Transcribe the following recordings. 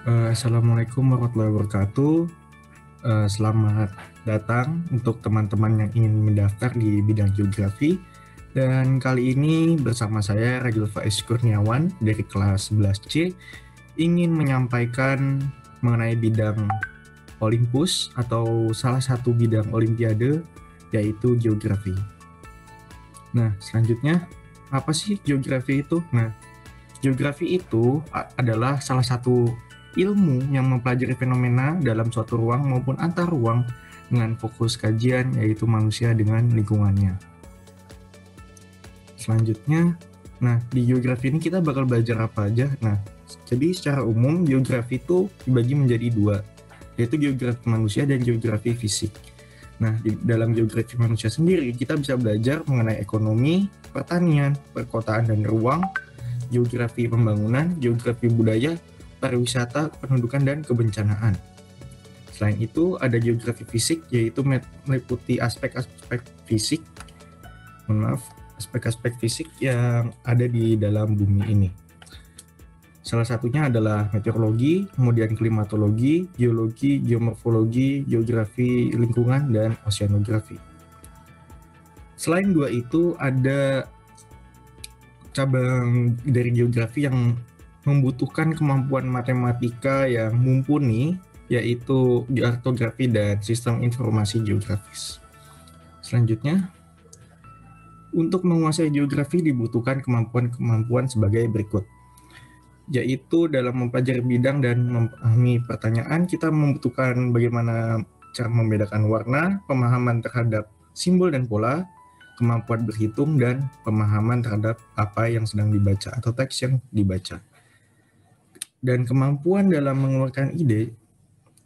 Assalamualaikum warahmatullahi wabarakatuh. Selamat datang untuk teman-teman yang ingin mendaftar di bidang geografi. Dan kali ini bersama saya Rajul Faiz Kurniawan dari kelas 11C ingin menyampaikan mengenai bidang Olympus atau salah satu bidang Olimpiade yaitu geografi. Nah, selanjutnya apa sih geografi itu? Nah, geografi itu adalah salah satu ilmu yang mempelajari fenomena dalam suatu ruang maupun antar ruang dengan fokus kajian yaitu manusia dengan lingkungannya. Selanjutnya, nah di geografi ini kita bakal belajar apa aja? Nah, jadi secara umum geografi itu dibagi menjadi dua, yaitu geografi manusia dan geografi fisik. Nah, di dalam geografi manusia sendiri kita bisa belajar mengenai ekonomi, pertanian, perkotaan dan ruang, geografi pembangunan, geografi budaya, pariwisata, pendudukan, dan kebencanaan. Selain itu, ada geografi fisik, yaitu meliputi aspek-aspek fisik, aspek-aspek fisik yang ada di dalam bumi ini. Salah satunya adalah meteorologi, kemudian klimatologi, geologi, geomorfologi, geografi lingkungan, dan oceanografi. Selain dua itu, ada cabang dari geografi yang membutuhkan kemampuan matematika yang mumpuni, yaitu kartografi dan sistem informasi geografis. Selanjutnya, untuk menguasai geografi dibutuhkan kemampuan-kemampuan sebagai berikut, yaitu dalam mempelajari bidang dan memahami pertanyaan, kita membutuhkan bagaimana cara membedakan warna, pemahaman terhadap simbol dan pola, kemampuan berhitung, dan pemahaman terhadap apa yang sedang dibaca atau teks yang dibaca. Dan kemampuan dalam mengeluarkan ide,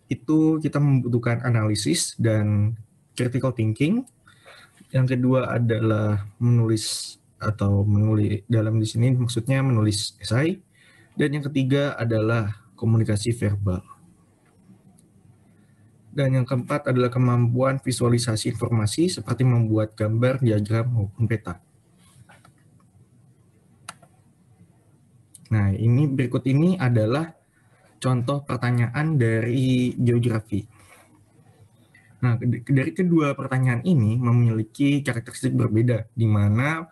itu kita membutuhkan analisis dan critical thinking. Yang kedua adalah menulis atau menulis, dalam di sini maksudnya menulis esai. Dan yang ketiga adalah komunikasi verbal. Dan yang keempat adalah kemampuan visualisasi informasi seperti membuat gambar, diagram, maupun peta. Nah, berikut ini adalah contoh pertanyaan dari geografi. Nah, dari kedua pertanyaan ini memiliki karakteristik berbeda, di mana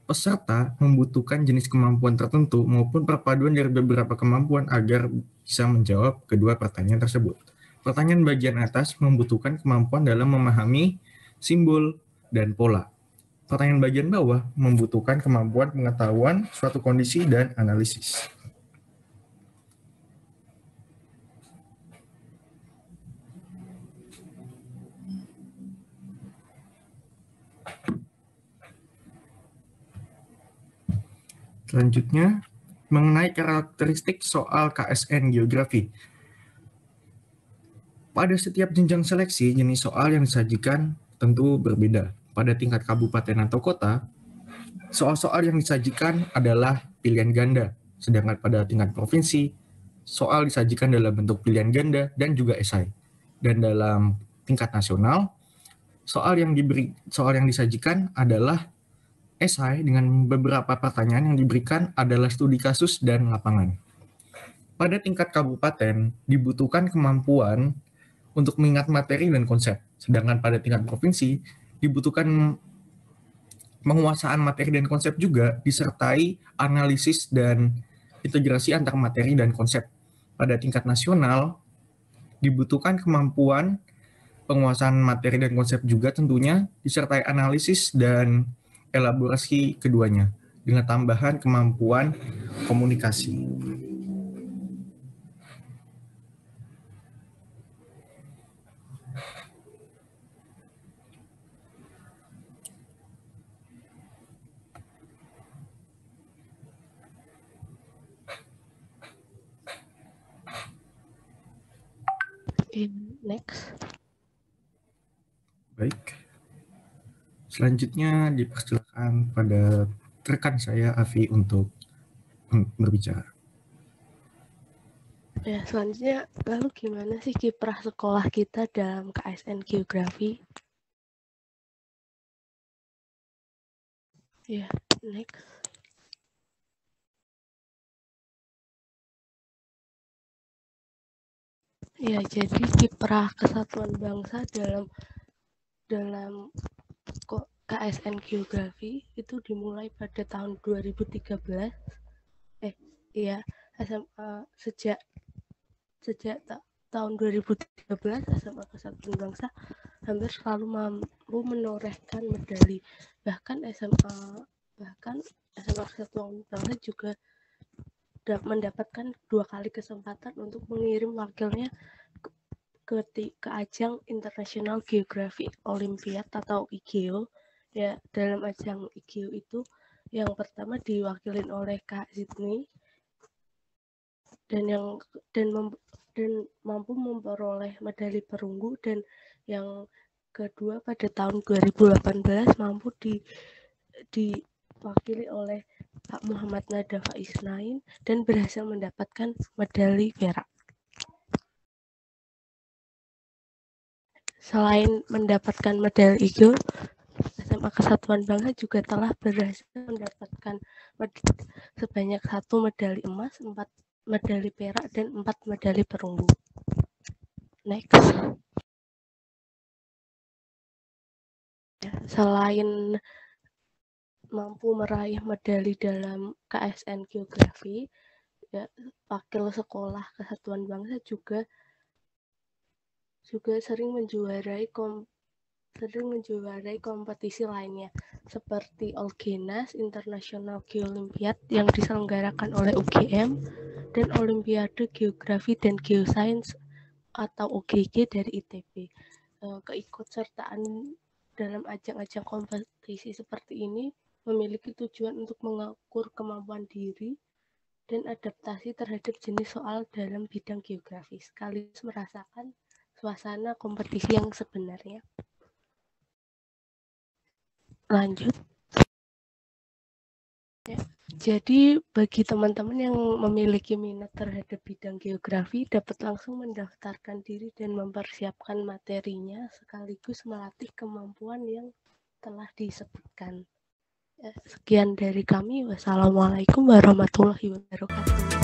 peserta membutuhkan jenis kemampuan tertentu maupun perpaduan dari beberapa kemampuan agar bisa menjawab kedua pertanyaan tersebut. Pertanyaan bagian atas membutuhkan kemampuan dalam memahami simbol dan pola. Pertanyaan bagian bawah membutuhkan kemampuan pengetahuan suatu kondisi dan analisis. Selanjutnya, mengenai karakteristik soal KSN Geografi. Pada setiap jenjang seleksi, jenis soal yang disajikan tentu berbeda. Pada tingkat kabupaten atau kota, soal-soal yang disajikan adalah pilihan ganda, sedangkan pada tingkat provinsi, soal disajikan dalam bentuk pilihan ganda dan juga esai. Dan dalam tingkat nasional, soal yang disajikan adalah esai dengan beberapa pertanyaan yang diberikan adalah studi kasus dan lapangan. Pada tingkat kabupaten, dibutuhkan kemampuan untuk mengingat materi dan konsep, sedangkan pada tingkat provinsi, dibutuhkan penguasaan materi dan konsep juga disertai analisis dan integrasi antar materi dan konsep. Pada tingkat nasional, dibutuhkan kemampuan penguasaan materi dan konsep juga tentunya disertai analisis dan elaborasi keduanya dengan tambahan kemampuan komunikasi. Next. Baik. Selanjutnya dipersilakan pada rekan saya Afi untuk berbicara. Ya, selanjutnya, lalu gimana sih kiprah sekolah kita dalam KSN Geografi? Ya, next. Ya, jadi kiprah kesatuan bangsa dalam KSN Geografi itu dimulai pada tahun 2013. SMA sejak tahun 2013 SMA Kesatuan Bangsa hampir selalu mampu menorehkan medali. Bahkan SMA Kesatuan Bangsa juga mendapatkan 2 kali kesempatan untuk mengirim wakilnya ke ajang International Geographic Olympiad atau IGO. Ya, dalam ajang IGO itu yang pertama diwakilin oleh Kak Sydney dan mampu memperoleh medali perunggu, dan yang kedua pada tahun 2018 mampu diwakili oleh Pak Muhammad Nada Faisnain dan berhasil mendapatkan medali perak. Selain mendapatkan medali IGO, SMA Kesatuan Bangsa juga telah berhasil mendapatkan sebanyak 1 medali emas, 4 medali perak, dan 4 medali perunggu. Next. Selain mampu meraih medali dalam KSN Geografi, ya, wakil sekolah Kesatuan Bangsa juga sering menjuarai kompetisi lainnya seperti Olgenas International Geolympiad yang diselenggarakan oleh UGM dan Olimpiade Geografi dan Geosains atau OGG dari ITB. Keikutsertaan dalam ajang-ajang kompetisi seperti ini memiliki tujuan untuk mengukur kemampuan diri dan adaptasi terhadap jenis soal dalam bidang geografi, sekaligus merasakan suasana kompetisi yang sebenarnya. Lanjut. Ya. Jadi bagi teman-teman yang memiliki minat terhadap bidang geografi dapat langsung mendaftarkan diri dan mempersiapkan materinya sekaligus melatih kemampuan yang telah disebutkan. Sekian dari kami. Wassalamualaikum warahmatullahi wabarakatuh.